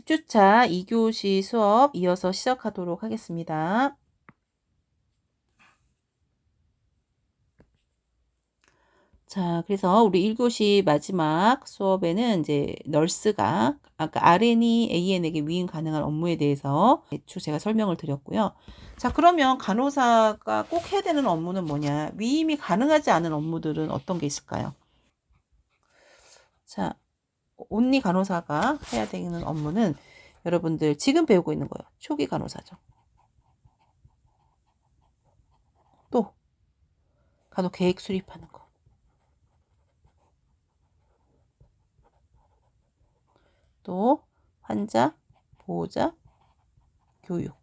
10주차 2교시 수업 이어서 시작하도록 하겠습니다. 자, 그래서 우리 1교시 마지막 수업에는 이제 널스가 아까 RN이 AN에게 위임 가능한 업무에 대해서 대충 제가 설명을 드렸고요. 자, 그러면 간호사가 꼭 해야 되는 업무는 뭐냐? 위임이 가능하지 않은 업무들은 어떤 게 있을까요? 자, 온리 간호사가 해야 되는 업무는 여러분들 지금 배우고 있는 거예요. 초기 간호사죠. 또 간호 계획 수립하는 거. 또 환자, 보호자, 교육.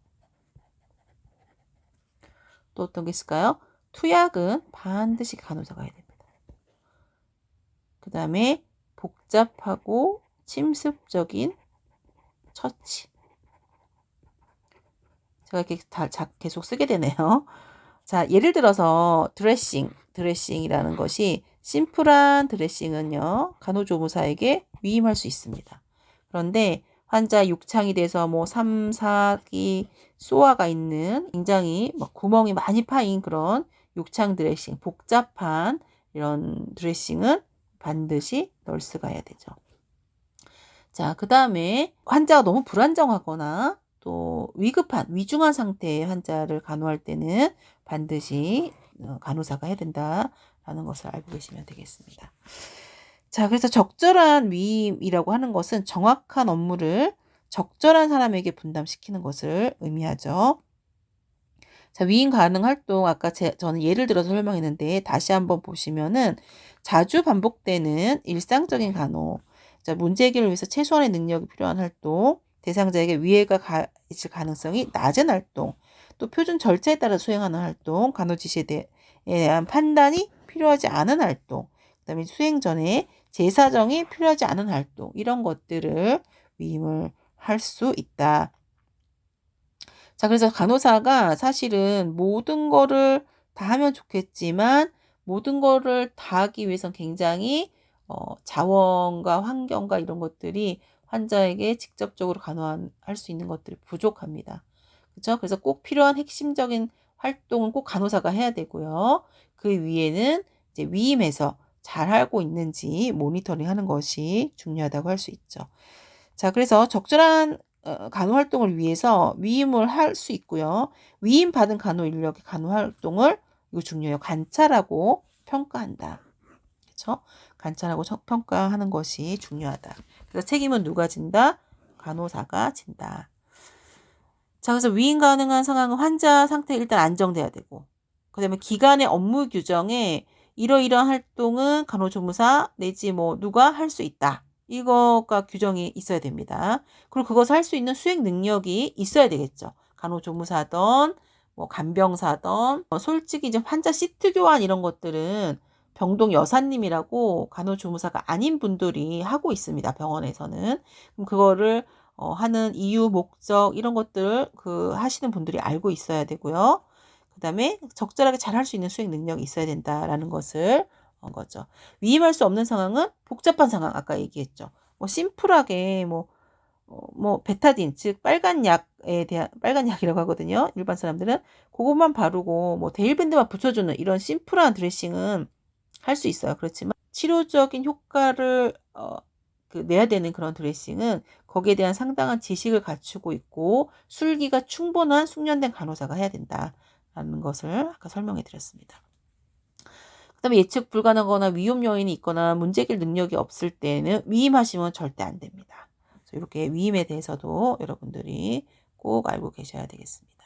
또 어떤 게 있을까요? 투약은 반드시 간호사가 해야 됩니다. 그 다음에 복잡하고 침습적인 처치. 제가 이렇게 계속 쓰게 되네요. 자, 예를 들어서 드레싱이라는 것이 심플한 드레싱은요, 간호조무사에게 위임할 수 있습니다. 그런데 환자 육창이 돼서 뭐 3, 4기 소아가 있는 굉장히 막 구멍이 많이 파인 그런 육창 드레싱, 복잡한 이런 드레싱은 반드시 널스가 해야 되죠. 자, 그 다음에 환자가 너무 불안정하거나 또 위급한, 위중한 상태의 환자를 간호할 때는 반드시 간호사가 해야 된다라는 것을 알고 계시면 되겠습니다. 자, 그래서 적절한 위임이라고 하는 것은 정확한 업무를 적절한 사람에게 분담시키는 것을 의미하죠. 자, 위임 가능 활동 아까 저는 예를 들어서 설명했는데 다시 한번 보시면은 자주 반복되는 일상적인 간호, 자, 문제 해결을 위해서 최소한의 능력이 필요한 활동, 대상자에게 위해가 있을 가능성이 낮은 활동, 또 표준 절차에 따라 수행하는 활동, 간호 지시에 대한 판단이 필요하지 않은 활동, 그다음에 수행 전에 재사정이 필요하지 않은 활동, 이런 것들을 위임을 할 수 있다. 자, 그래서 간호사가 사실은 모든 거를 다 하면 좋겠지만 모든 거를 다 하기 위해선 굉장히 자원과 환경과 이런 것들이 환자에게 직접적으로 간호할 수 있는 것들이 부족합니다. 그렇죠? 그래서 꼭 필요한 핵심적인 활동은 꼭 간호사가 해야 되고요. 그 위에는 이제 위임해서 잘 하고 있는지 모니터링 하는 것이 중요하다고 할 수 있죠. 자, 그래서 적절한 간호 활동을 위해서 위임을 할 수 있고요. 위임 받은 간호 인력의 간호 활동을 이거 중요해요. 관찰하고 평가한다. 그렇죠? 관찰하고 평가하는 것이 중요하다. 그래서 책임은 누가 진다? 간호사가 진다. 자, 그래서 위임 가능한 상황은 환자 상태 일단 안정돼야 되고, 그다음에 기관의 업무 규정에 이러이러한 활동은 간호조무사 내지 뭐 누가 할 수 있다. 이거가 규정이 있어야 됩니다. 그리고 그것을 할 수 있는 수행 능력이 있어야 되겠죠. 간호조무사든 뭐 간병사든 솔직히 이제 환자 시트 교환 이런 것들은 병동 여사님이라고 간호조무사가 아닌 분들이 하고 있습니다. 병원에서는. 그럼 그거를 하는 이유, 목적 이런 것들 하시는 분들이 알고 있어야 되고요. 그다음에 적절하게 잘 할 수 있는 수행 능력이 있어야 된다라는 것을 거죠. 위임할 수 없는 상황은 복잡한 상황 아까 얘기했죠. 뭐 심플하게 뭐 베타딘 즉 빨간 약이라고 하거든요. 일반 사람들은 그것만 바르고 뭐 데일밴드만 붙여주는 이런 심플한 드레싱은 할 수 있어요. 그렇지만 치료적인 효과를 내야 되는 그런 드레싱은 거기에 대한 상당한 지식을 갖추고 있고 술기가 충분한 숙련된 간호사가 해야 된다라는 것을 아까 설명해 드렸습니다. 그 다음에 예측 불가능하거나 위험 요인이 있거나 문제 해결 능력이 없을 때는 위임하시면 절대 안 됩니다. 그래서 이렇게 위임에 대해서도 여러분들이 꼭 알고 계셔야 되겠습니다.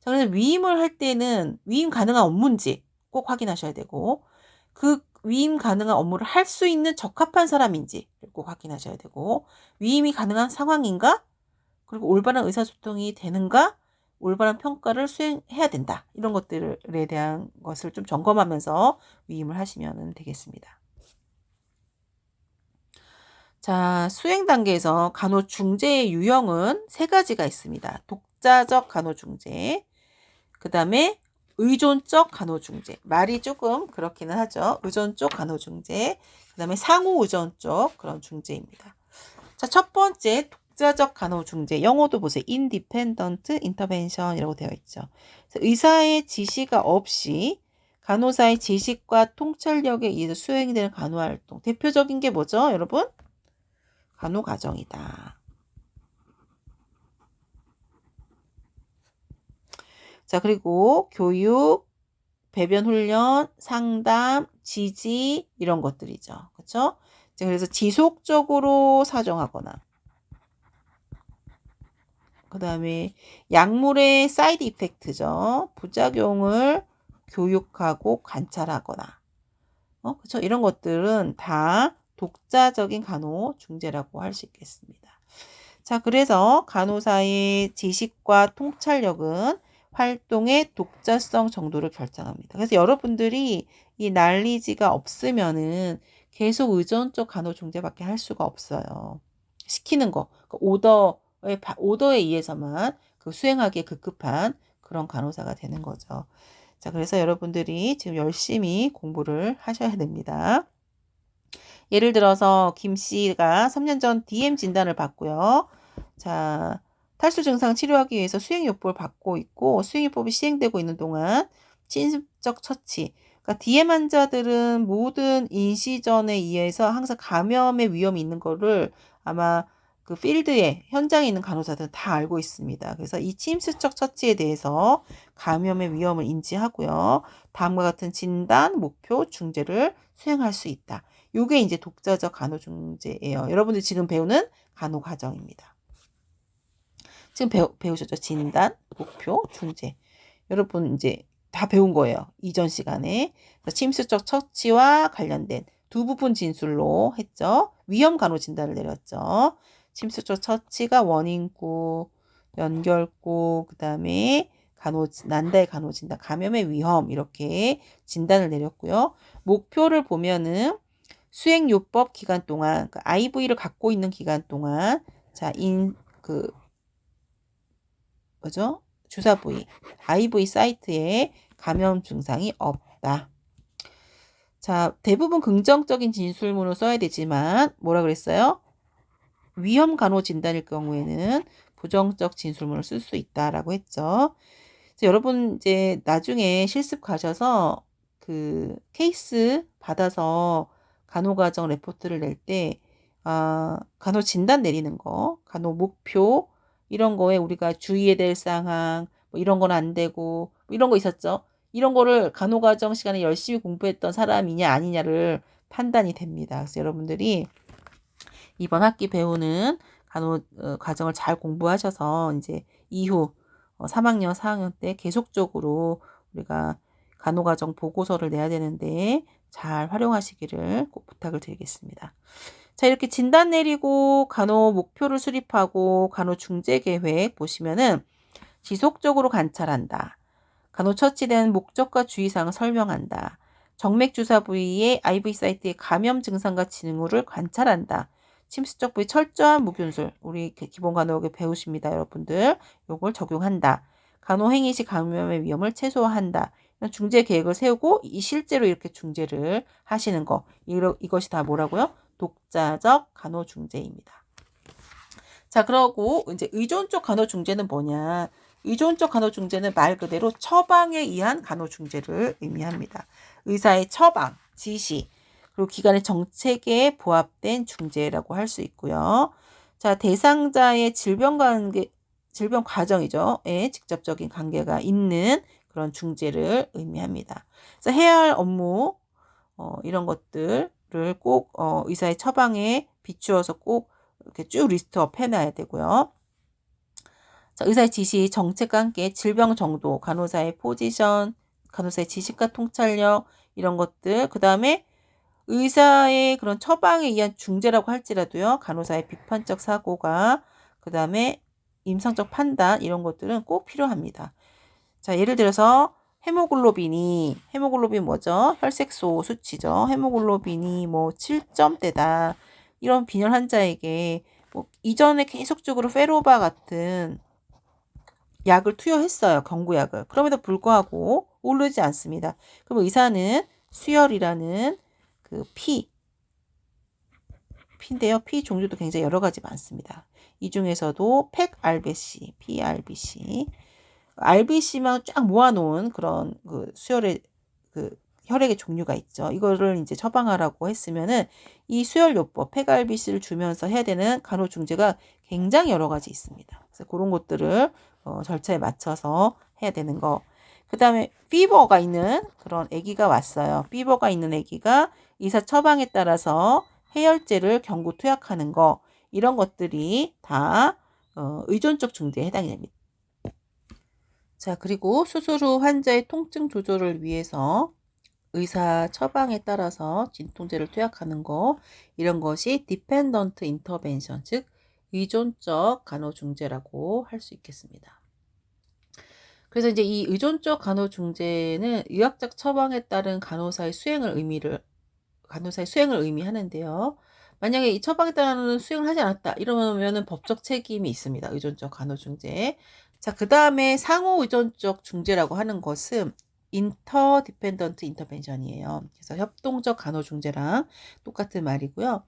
자, 그래서 위임을 할 때는 위임 가능한 업무인지 꼭 확인하셔야 되고 그 위임 가능한 업무를 할 수 있는 적합한 사람인지 꼭 확인하셔야 되고 위임이 가능한 상황인가? 그리고 올바른 의사소통이 되는가? 올바른 평가를 수행해야 된다. 이런 것들에 대한 것을 좀 점검하면서 위임을 하시면 되겠습니다. 자, 수행 단계에서 간호중재의 유형은 3가지가 있습니다. 독자적 간호중재, 그 다음에 의존적 간호중재. 말이 조금 그렇기는 하죠. 의존적 간호중재, 그 다음에 상호의존적 그런 중재입니다. 자, 첫 번째 독자적 간호중재, 영어도 보세요. independent intervention이라고 되어 있죠. 그래서 의사의 지시가 없이 간호사의 지식과 통찰력에 의해서 수행되는 간호활동. 대표적인 게 뭐죠, 여러분? 간호가정이다. 자, 그리고 교육, 배변 훈련, 상담, 지지 이런 것들이죠. 그렇죠? 그래서 지속적으로 사정하거나 그다음에 약물의 사이드 이펙트죠. 부작용을 교육하고 관찰하거나 그렇죠? 이런 것들은 다 독자적인 간호 중재라고 할 수 있겠습니다. 자, 그래서 간호사의 지식과 통찰력은 활동의 독자성 정도를 결정합니다. 그래서 여러분들이 이 난리지가 없으면은 계속 의존적 간호 중재밖에 할 수가 없어요. 시키는 거, 오더에 의해서만 그 수행하기에 급급한 그런 간호사가 되는 거죠. 자, 그래서 여러분들이 지금 열심히 공부를 하셔야 됩니다. 예를 들어서 김 씨가 3년 전 DM 진단을 받고요. 자, 탈수 증상 치료하기 위해서 수행요법을 받고 있고 수행요법이 시행되고 있는 동안 침습적 처치. 그러니까 DM 환자들은 모든 인시전에 의해서 항상 감염의 위험이 있는 거를 아마 그 필드에 현장에 있는 간호사들은 다 알고 있습니다. 그래서 이 침습적 처치에 대해서 감염의 위험을 인지하고요. 다음과 같은 진단, 목표, 중재를 수행할 수 있다. 요게 이제 독자적 간호중재예요. 여러분들 지금 배우는 간호과정입니다. 지금 배우셨죠? 진단, 목표, 중재. 여러분 이제 다 배운 거예요. 이전 시간에. 침수적 처치와 관련된 두 부분 진술로 했죠. 위험 간호 진단을 내렸죠. 침수적 처치가 원인구, 연결구, 그 다음에 난다의 간호 진단, 감염의 위험 이렇게 진단을 내렸고요. 목표를 보면은 수행요법 기간 동안, IV를 갖고 있는 기간 동안, 자, 주사 부위, IV 사이트에 감염 증상이 없다. 자, 대부분 긍정적인 진술문을 써야 되지만, 뭐라 그랬어요? 위험 간호 진단일 경우에는 부정적 진술문을 쓸 수 있다라고 했죠. 그래서 여러분 이제 나중에 실습 가셔서 그 케이스 받아서 간호과정 레포트를 낼 때, 간호 진단 내리는 거, 간호 목표, 이런 거에 우리가 주의해야 될 사항, 뭐 이런 건 안 되고, 뭐 이런 거 있었죠. 이런 거를 간호과정 시간에 열심히 공부했던 사람이냐 아니냐를 판단이 됩니다. 그래서 여러분들이 이번 학기 배우는 간호 과정을 잘 공부하셔서 이제 이후 3학년, 4학년 때 계속적으로 우리가 간호과정 보고서를 내야 되는데 잘 활용하시기를 꼭 부탁을 드리겠습니다. 자, 이렇게 진단 내리고 간호 목표를 수립하고 간호 중재 계획 보시면은 지속적으로 관찰한다. 간호 처치된 목적과 주의사항을 설명한다. 정맥 주사 부위의 IV 사이트의 감염 증상과 징후를 관찰한다. 침수적 부위 철저한 무균술, 우리 기본 간호학에 배우십니다, 여러분들. 요걸 적용한다. 간호 행위 시 감염의 위험을 최소화한다. 중재 계획을 세우고 실제로 이렇게 중재를 하시는 거. 이것이 다 뭐라고요? 독자적 간호 중재입니다. 자, 그러고 이제 의존적 간호 중재는 뭐냐? 의존적 간호 중재는 말 그대로 처방에 의한 간호 중재를 의미합니다. 의사의 처방, 지시, 그리고 기관의 정책에 부합된 중재라고 할 수 있고요. 자, 대상자의 질병 과정이죠. 직접적인 관계가 있는 그런 중재를 의미합니다. 그래서 해야 할 업무, 이런 것들을 꼭 의사의 처방에 비추어서 꼭 이렇게 쭉 리스트업 해놔야 되고요. 자, 의사의 지시, 정책과 함께 질병 정도, 간호사의 포지션, 간호사의 지식과 통찰력 이런 것들, 그 다음에 의사의 그런 처방에 의한 중재라고 할지라도요. 간호사의 비판적 사고가, 그 다음에 임상적 판단 이런 것들은 꼭 필요합니다. 자, 예를 들어서 헤모글로빈 뭐죠? 혈색소 수치죠. 헤모글로빈이 뭐 7점대다. 이런 빈혈 환자에게 뭐 이전에 계속적으로 페로바 같은 약을 투여했어요. 경구약을. 그럼에도 불구하고 오르지 않습니다. 그럼 의사는 수혈이라는 그 피인데요. 피 종류도 굉장히 여러 가지 많습니다. 이 중에서도 팩 RBC, PRBC, RBC만 쫙 모아놓은 그런 그 수혈의 그 혈액의 종류가 있죠. 이거를 이제 처방하라고 했으면은 이 수혈요법 팩 RBC를 주면서 해야 되는 간호중재가 굉장히 여러 가지 있습니다. 그래서 그런 것들을 절차에 맞춰서 해야 되는 거. 그 다음에 피버가 있는 그런 아기가 왔어요. 피버가 있는 아기가 의사 처방에 따라서 해열제를 경구 투약하는 거, 이런 것들이 다 의존적 중재에 해당이 됩니다. 자, 그리고 수술 후 환자의 통증 조절을 위해서 의사 처방에 따라서 진통제를 투약하는 거, 이런 것이 dependent intervention, 즉 의존적 간호중재라고 할 수 있겠습니다. 그래서 이제 이 의존적 간호중재는 의학적 처방에 따른 간호사의 수행을 의미하는데요. 만약에 이 처방에 따른 수행을 하지 않았다 이러면은 법적 책임이 있습니다. 의존적 간호중재. 자, 그 다음에 상호 의존적 중재라고 하는 것은 interdependent intervention이에요. 그래서 협동적 간호중재랑 똑같은 말이고요.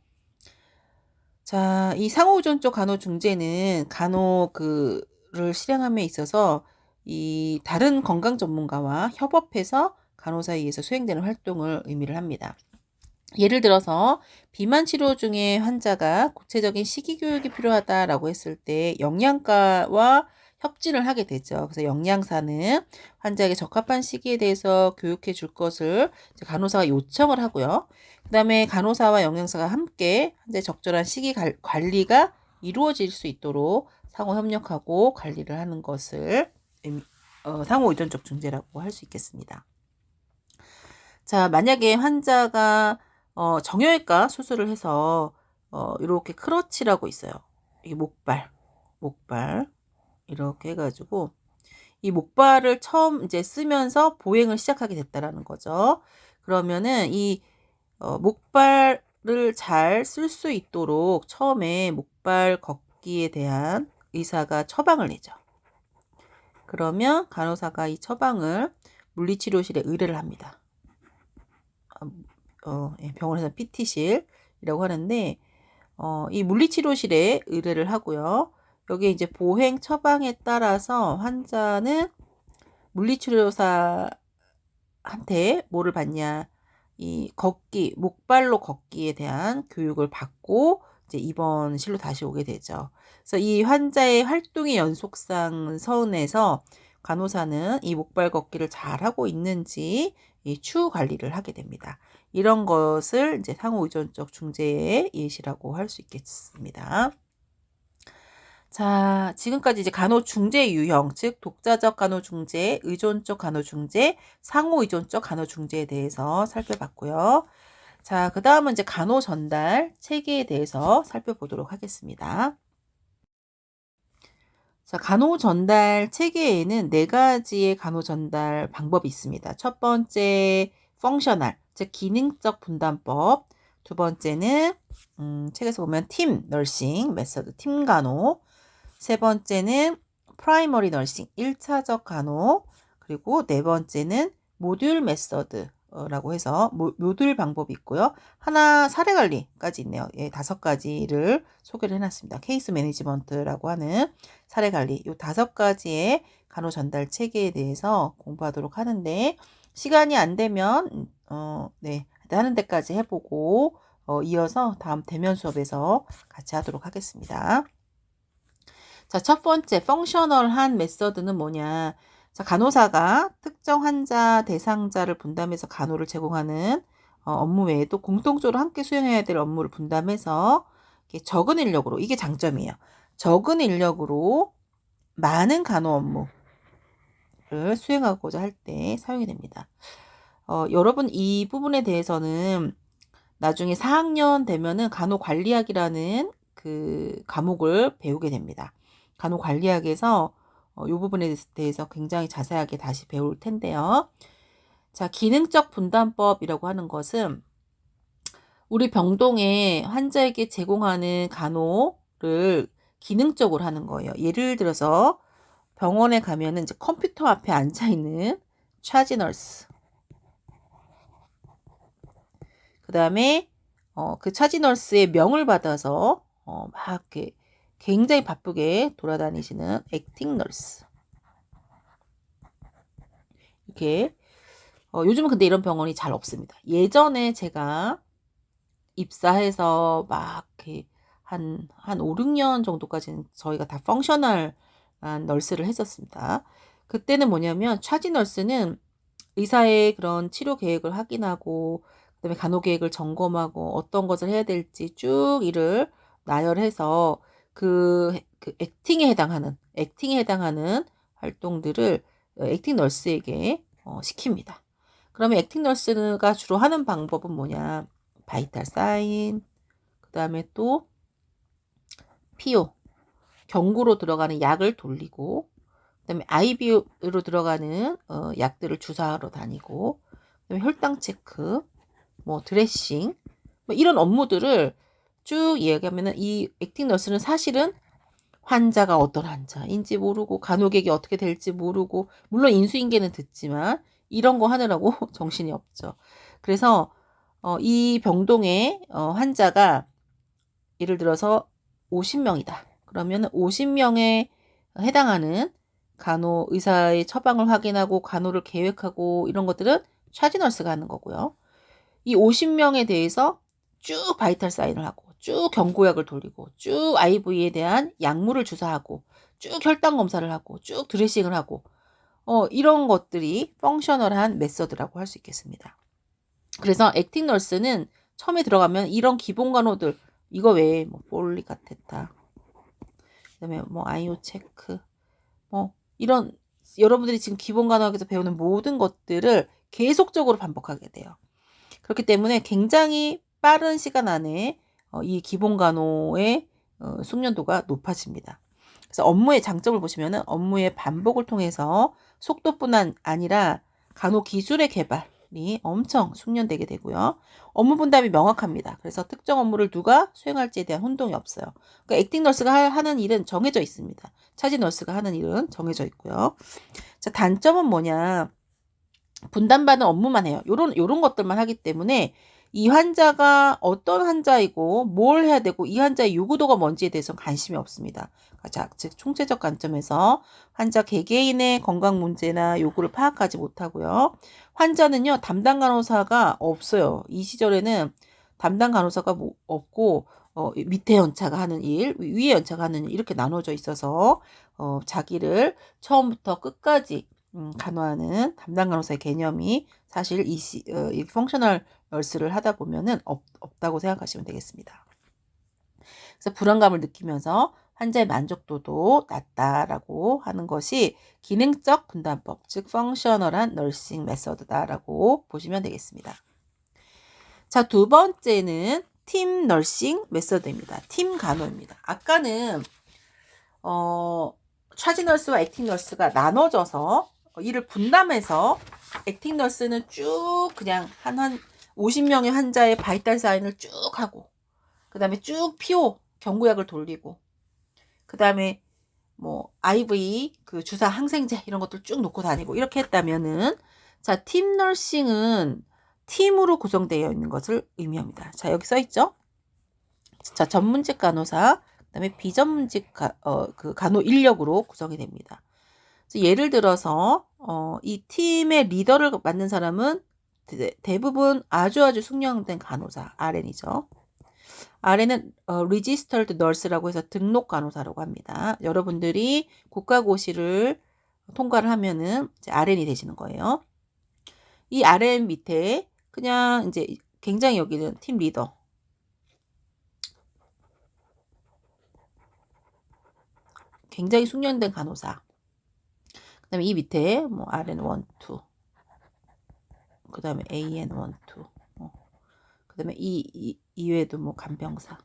자, 이 상호 의존적 간호중재는 간호를 실행함에 있어서 이 다른 건강 전문가와 협업해서 간호사에 의해서 수행되는 활동을 의미를 합니다. 예를 들어서 비만 치료 중에 환자가 구체적인 식이 교육이 필요하다라고 했을 때 영양과와 협진을 하게 되죠. 그래서 영양사는 환자에게 적합한 시기에 대해서 교육해 줄 것을 간호사가 요청을 하고요. 그 다음에 간호사와 영양사가 함께 환자의 적절한 식이 관리가 이루어질 수 있도록 상호 협력하고 관리를 하는 것을 상호 의존적 중재라고 할 수 있겠습니다. 자, 만약에 환자가 정형외과 수술을 해서 이렇게 크러치라고 있어요. 이게 목발 이렇게 해가지고 이 목발을 처음 이제 쓰면서 보행을 시작하게 됐다라는 거죠. 그러면은 이 목발을 잘 쓸 수 있도록 처음에 목발 걷기에 대한 의사가 처방을 내죠. 그러면 간호사가 이 처방을 물리치료실에 의뢰를 합니다. 병원에서 PT실이라고 하는데 이 물리치료실에 의뢰를 하고요. 여기에 이제 보행 처방에 따라서 환자는 물리치료사한테 뭐를 받냐, 이 목발로 걷기에 대한 교육을 받고 이제 입원실로 다시 오게 되죠. 그래서 이 환자의 활동의 연속상 선에서 간호사는 이 목발 걷기를 잘 하고 있는지 이 추후 관리를 하게 됩니다. 이런 것을 이제 상호 의존적 중재의 예시라고 할 수 있겠습니다. 자, 지금까지 이제 간호중재 유형, 즉 독자적 간호중재, 의존적 간호중재, 상호 의존적 간호중재에 대해서 살펴봤고요. 자, 그 다음은 이제 간호전달 체계에 대해서 살펴보도록 하겠습니다. 자, 간호전달 체계에는 4가지의 간호전달 방법이 있습니다. 첫 번째, 펑셔널, 즉 기능적 분담법. 두 번째는 책에서 보면 팀 너싱 메서드, 팀 간호. 세 번째는 프라이머리 너싱, 1차적 간호. 그리고 네 번째는 모듈 메서드라고 해서 모듈 방법이 있고요. 하나 사례 관리까지 있네요. 예, 5가지를 소개를 해놨습니다. 케이스 매니지먼트라고 하는 사례 관리, 이 5가지의 간호 전달 체계에 대해서 공부하도록 하는데, 시간이 안 되면 네, 하는 데까지 해보고 이어서 다음 대면 수업에서 같이 하도록 하겠습니다. 자, 첫 번째 펑셔널한 메서드는 뭐냐? 자, 간호사가 특정 환자 대상자를 분담해서 간호를 제공하는 업무 외에도 공통적으로 함께 수행해야 될 업무를 분담해서 적은 인력으로, 이게 장점이에요. 적은 인력으로 많은 간호 업무를 수행하고자 할 때 사용이 됩니다. 여러분 이 부분에 대해서는 나중에 4학년 되면은 간호관리학이라는 그 과목을 배우게 됩니다. 간호관리학에서 이 부분에 대해서 굉장히 자세하게 다시 배울 텐데요. 자, 기능적 분담법이라고 하는 것은 우리 병동에 환자에게 제공하는 간호를 기능적으로 하는 거예요. 예를 들어서 병원에 가면은 이제 컴퓨터 앞에 앉아 있는 차지 널스, 그 다음에 그 차지 널스의 명을 받아서 막 이렇게 굉장히 바쁘게 돌아다니시는 액팅 널스. 이렇게 요즘은 근데 이런 병원이 잘 없습니다. 예전에 제가 입사해서 막 이렇게 한 5, 6년 정도까지는 저희가 다 펑셔널한 널스를 했었습니다. 그때는 뭐냐면 차지 널스는 의사의 그런 치료 계획을 확인하고 그다음에 간호 계획을 점검하고 어떤 것을 해야 될지 쭉 일을 나열해서 그 액팅에 해당하는 활동들을 액팅 널스에게 시킵니다. 그러면 액팅 널스가 주로 하는 방법은 뭐냐? 바이탈 사인, 그다음에 또 피오, 경구로 들어가는 약을 돌리고, 그다음에 IV로 들어가는 약들을 주사하러 다니고, 그다음에 혈당 체크, 뭐 드레싱, 뭐 이런 업무들을 쭉 이야기하면은 이 액팅 널스는 사실은 환자가 어떤 환자인지 모르고 간호객이 어떻게 될지 모르고 물론 인수인계는 듣지만 이런 거 하느라고 정신이 없죠. 그래서 이 병동의 환자가 예를 들어서 50명이다. 그러면 50명에 해당하는 간호 의사의 처방을 확인하고 간호를 계획하고 이런 것들은 차지 널스가 하는 거고요. 이 50명에 대해서 쭉 바이탈 사인을 하고 쭉 경구약을 돌리고 쭉 IV에 대한 약물을 주사하고 쭉 혈당 검사를 하고 쭉 드레싱을 하고 이런 것들이 펑셔널한 메서드라고 할 수 있겠습니다. 그래서 액팅 널스는 처음에 들어가면 이런 기본 간호들 이거 외에 뭐 폴릭 카테타 그다음에 뭐 아이오 체크 뭐 이런 여러분들이 지금 기본 간호학에서 배우는 모든 것들을 계속적으로 반복하게 돼요. 그렇기 때문에 굉장히 빠른 시간 안에 이 기본 간호의 숙련도가 높아집니다. 그래서 업무의 장점을 보시면은 업무의 반복을 통해서 속도뿐 아니라 간호 기술의 개발이 엄청 숙련되게 되고요. 업무 분담이 명확합니다. 그래서 특정 업무를 누가 수행할지에 대한 혼동이 없어요. 그러니까 액팅 널스가 하는 일은 정해져 있습니다. 차지 널스가 하는 일은 정해져 있고요. 자, 단점은 뭐냐? 분담받은 업무만 해요. 요런 것들만 하기 때문에 이 환자가 어떤 환자이고 뭘 해야 되고 이 환자의 요구도가 뭔지에 대해서는 관심이 없습니다. 자, 즉 총체적 관점에서 환자 개개인의 건강 문제나 요구를 파악하지 못하고요. 환자는요. 담당 간호사가 없어요. 이 시절에는 담당 간호사가 없고 밑에 연차가 하는 일, 위에 연차가 하는 일 이렇게 나눠져 있어서 자기를 처음부터 끝까지 간호하는 담당 간호사의 개념이 사실 이 펑셔널 널스를 하다 보면은 없다고 생각하시면 되겠습니다. 그래서 불안감을 느끼면서 환자의 만족도도 낮다라고 하는 것이 기능적 분담법, 즉 펑셔널한 널싱 메서드다라고 보시면 되겠습니다. 자, 두 번째는 팀 널싱 메서드입니다. 팀 간호입니다. 아까는 차지 널스와 액팅 널스가 나눠져서 일을 분담해서 액팅 널스는 쭉 그냥 한 50명의 환자의 바이탈 사인을 쭉 하고 그 다음에 쭉 피오 경구약을 돌리고 그 다음에 뭐 IV 그 주사 항생제 이런 것들 쭉 놓고 다니고 이렇게 했다면은 자, 팀 널싱은 팀으로 구성되어 있는 것을 의미합니다. 자, 여기 써 있죠? 자, 전문직 간호사 그다음에 비전문직 그 간호 인력으로 구성이 됩니다. 예를 들어서 이 팀의 리더를 맡는 사람은 대부분 아주 숙련된 간호사 RN이죠. RN은 Registered Nurse라고 해서 등록 간호사라고 합니다. 여러분들이 국가고시를 통과를 하면은 이제 RN이 되시는 거예요. 이 RN 밑에 그냥 이제 굉장히 여기는 팀 리더. 굉장히 숙련된 간호사. 그 다음에 이 밑에 뭐 RN1, 2. 그 다음에 AN1, 2. 그 다음에 이 외에도 뭐 간병사.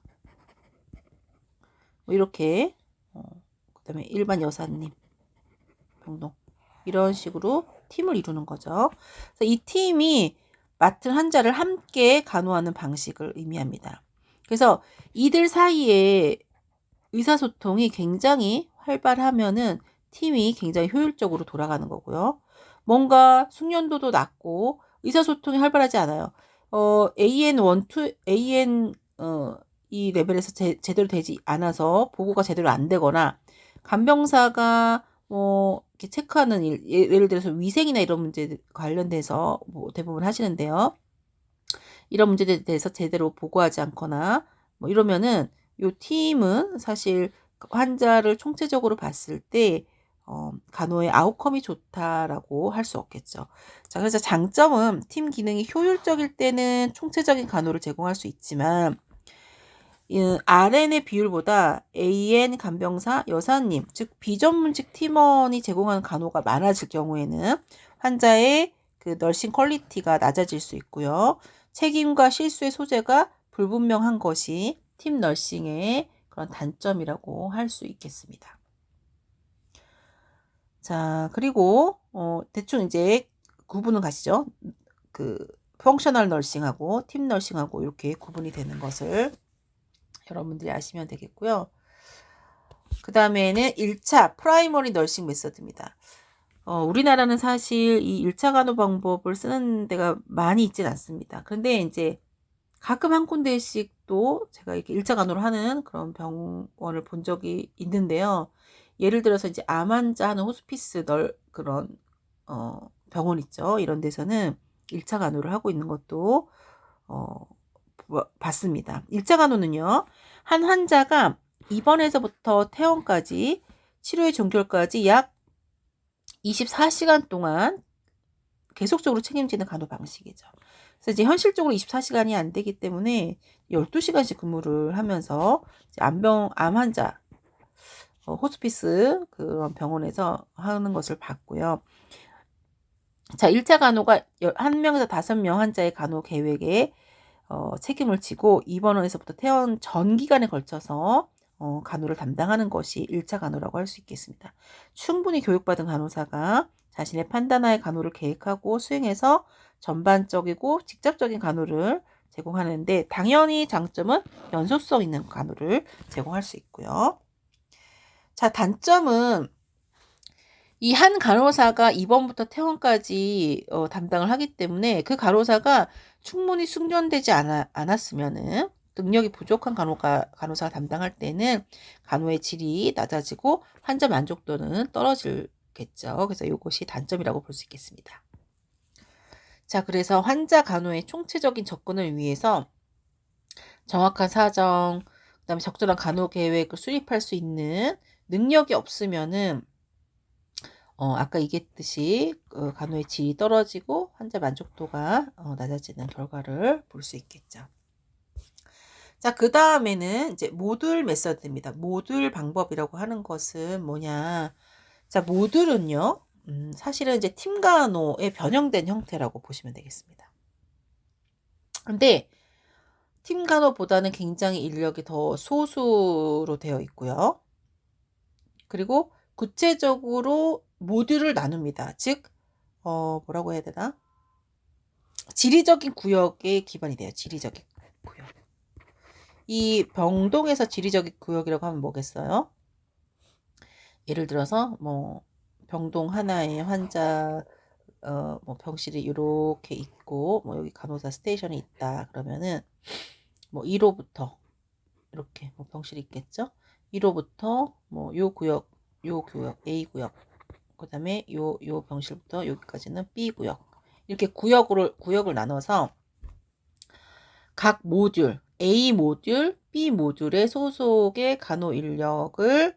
뭐 이렇게. 그 다음에 일반 여사님. 병동. 이런 식으로 팀을 이루는 거죠. 그래서 이 팀이 맡은 환자를 함께 간호하는 방식을 의미합니다. 그래서 이들 사이에 의사소통이 굉장히 활발하면은 팀이 굉장히 효율적으로 돌아가는 거고요. 뭔가 숙련도도 낮고 의사소통이 활발하지 않아요. AN1, 2, AN 이 레벨에서 제대로 되지 않아서 보고가 제대로 안 되거나 간병사가 뭐 이렇게 체크하는 일, 예를 들어서 위생이나 이런 문제 관련돼서 뭐 대부분 하시는데요. 이런 문제에 대해서 제대로 보고하지 않거나 뭐 이러면은 요 팀은 사실 환자를 총체적으로 봤을 때 간호의 아웃컴이 좋다라고 할 수 없겠죠. 자, 그래서 장점은 팀 기능이 효율적일 때는 총체적인 간호를 제공할 수 있지만 RN의 비율보다 AN 간병사, 여사님, 즉 비전문직 팀원이 제공하는 간호가 많아질 경우에는 환자의 그 널싱 퀄리티가 낮아질 수 있고요. 책임과 실수의 소재가 불분명한 것이 팀 널싱의 그런 단점이라고 할 수 있겠습니다. 자, 그리고 대충 이제 구분은 가시죠. 그 펑셔널 널싱하고 팀 널싱하고 이렇게 구분이 되는 것을 여러분들이 아시면 되겠고요. 그 다음에는 1차 프라이머리 널싱 메서드입니다. 우리나라는 사실 이 1차 간호 방법을 쓰는 데가 많이 있진 않습니다. 그런데 이제 가끔 한 군데씩 또 제가 이렇게 1차 간호를 하는 그런 병원을 본 적이 있는데요. 예를 들어서 이제 암 환자 하는 호스피스 그런 병원 있죠. 이런 데서는 1차 간호를 하고 있는 것도 봤습니다. 1차 간호는요. 한 환자가 입원에서부터 퇴원까지 치료의 종결까지 약 24시간 동안 계속적으로 책임지는 간호 방식이죠. 그래서 이제 현실적으로 24시간이 안 되기 때문에 12시간씩 근무를 하면서 암 환자 호스피스 그런 병원에서 하는 것을 봤고요. 자, 1차 간호가 1명에서 5명 환자의 간호 계획에 책임을 지고 입원원에서부터 퇴원 전 기간에 걸쳐서 간호를 담당하는 것이 1차 간호라고 할 수 있겠습니다. 충분히 교육받은 간호사가 자신의 판단하에 간호를 계획하고 수행해서 전반적이고 직접적인 간호를 제공하는데 당연히 장점은 연속성 있는 간호를 제공할 수 있고요. 자, 단점은 이 한 간호사가 입원부터 퇴원까지 담당을 하기 때문에 그 간호사가 충분히 숙련되지 않았으면은 능력이 부족한 간호사가 담당할 때는 간호의 질이 낮아지고 환자 만족도는 떨어지겠죠. 그래서 이것이 단점이라고 볼 수 있겠습니다. 자, 그래서 환자 간호의 총체적인 접근을 위해서 정확한 사정, 그다음에 적절한 간호 계획을 수립할 수 있는 능력이 없으면은 아까 얘기했듯이 간호의 질이 떨어지고 환자 만족도가 낮아지는 결과를 볼 수 있겠죠. 자, 그 다음에는 이제 모듈 메서드입니다. 모듈 방법이라고 하는 것은 뭐냐? 자, 모듈은요, 사실은 이제 팀 간호의 변형된 형태라고 보시면 되겠습니다. 근데 팀 간호보다는 굉장히 인력이 더 소수로 되어 있고요. 그리고 구체적으로 모듈을 나눕니다. 즉, 뭐라고 해야 되나? 지리적인 구역에 기반이 돼요. 지리적인 구역. 이 병동에서 지리적인 구역이라고 하면 뭐겠어요? 예를 들어서 뭐 병동 하나에 환자 뭐 병실이 이렇게 있고 뭐 여기 간호사 스테이션이 있다 그러면은 뭐 1호부터 이렇게 뭐 병실이 있겠죠? 1호부터 뭐 요 구역 A 구역 그다음에 요 병실부터 여기까지는 B 구역 이렇게 구역을 나눠서 각 모듈 A 모듈, B 모듈의 소속의 간호 인력과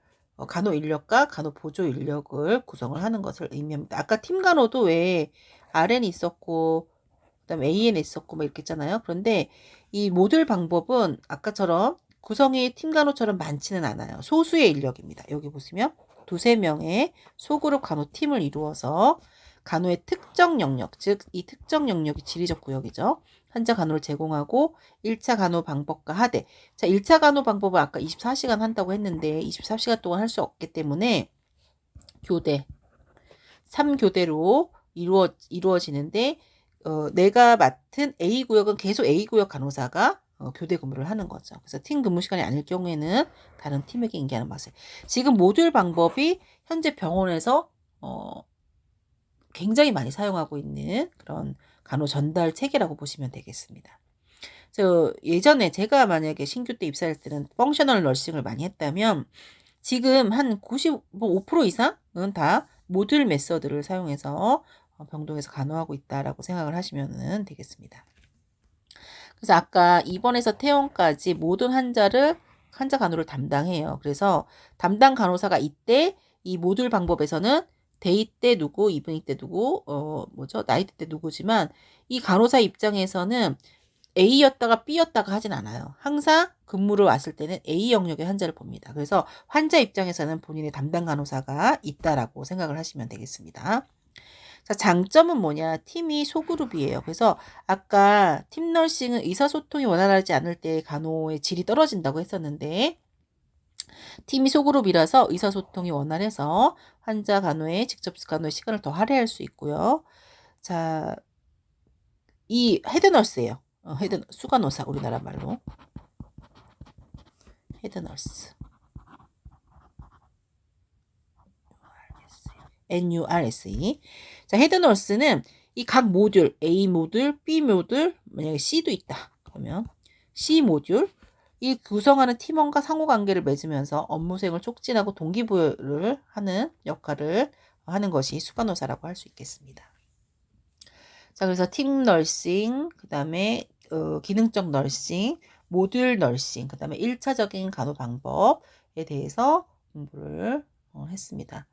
간호 보조 인력을 구성을 하는 것을 의미합니다. 아까 팀 간호도 왜 RN이 있었고 그다음에 AN이 있었고 뭐 이렇게 있잖아요. 그런데 이 모듈 방법은 아까처럼 구성이 팀 간호처럼 많지는 않아요. 소수의 인력입니다. 여기 보시면 두세 명의 소그룹 간호팀을 이루어서 간호의 특정 영역, 즉 이 특정 영역이 지리적 구역이죠. 환자 간호를 제공하고 1차 간호 방법과 하되 자 1차 간호 방법은 아까 24시간 한다고 했는데 24시간 동안 할 수 없기 때문에 교대 3교대로 이루어지는데 내가 맡은 A구역은 계속 A구역 간호사가 교대 근무를 하는 거죠. 그래서 팀 근무 시간이 아닐 경우에는 다른 팀에게 인계하는 맛을. 지금 모듈 방법이 현재 병원에서 굉장히 많이 사용하고 있는 그런 간호 전달 체계라고 보시면 되겠습니다. 예전에 제가 만약에 신규 때 입사할 때는 펑셔널 너싱을 많이 했다면 지금 한 95% 이상은 다 모듈 메서드를 사용해서 병동에서 간호하고 있다라고 생각을 하시면 되겠습니다. 그래서 아까 입원에서 퇴원까지 모든 환자 간호를 담당해요. 그래서 담당 간호사가 이때 이 모듈 방법에서는 데이 때 누구, 이브닝 때 누구, 나이트 때 누구지만 이 간호사 입장에서는 A였다가 B였다가 하진 않아요. 항상 근무를 왔을 때는 A 영역의 환자를 봅니다. 그래서 환자 입장에서는 본인의 담당 간호사가 있다라고 생각을 하시면 되겠습니다. 자, 장점은 뭐냐? 팀이 소그룹이에요. 그래서 아까 팀 너싱은 의사소통이 원활하지 않을 때 간호의 질이 떨어진다고 했었는데 팀이 소그룹이라서 의사소통이 원활해서 환자 간호에 직접 간호의 시간을 더 할애할 수 있고요. 자, 이 헤드너스예요. 수간호사 우리나라 말로 헤드너스. NURSE. 자, 헤드너스는 이 각 모듈, A 모듈, B 모듈, 만약에 C도 있다. 그러면 C 모듈, 이 구성하는 팀원과 상호관계를 맺으면서 업무 수행을 촉진하고 동기부여를 하는 역할을 하는 것이 수간호사라고 할 수 있겠습니다. 자, 그래서 팀 널싱, 그 다음에 기능적 널싱, 모듈 널싱, 그 다음에 1차적인 간호 방법에 대해서 공부를 했습니다.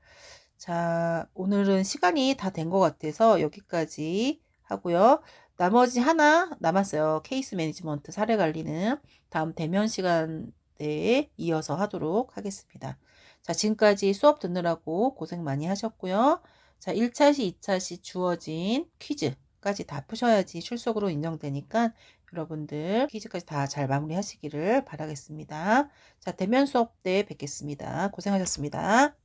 자, 오늘은 시간이 다 된 것 같아서 여기까지 하고요. 나머지 하나 남았어요. 케이스 매니지먼트 사례 관리는 다음 대면 시간대에 이어서 하도록 하겠습니다. 자, 지금까지 수업 듣느라고 고생 많이 하셨고요. 자, 1차 시, 2차 시 주어진 퀴즈까지 다 푸셔야지 출석으로 인정되니까 여러분들 퀴즈까지 다 잘 마무리 하시기를 바라겠습니다. 자, 대면 수업 때 뵙겠습니다. 고생하셨습니다.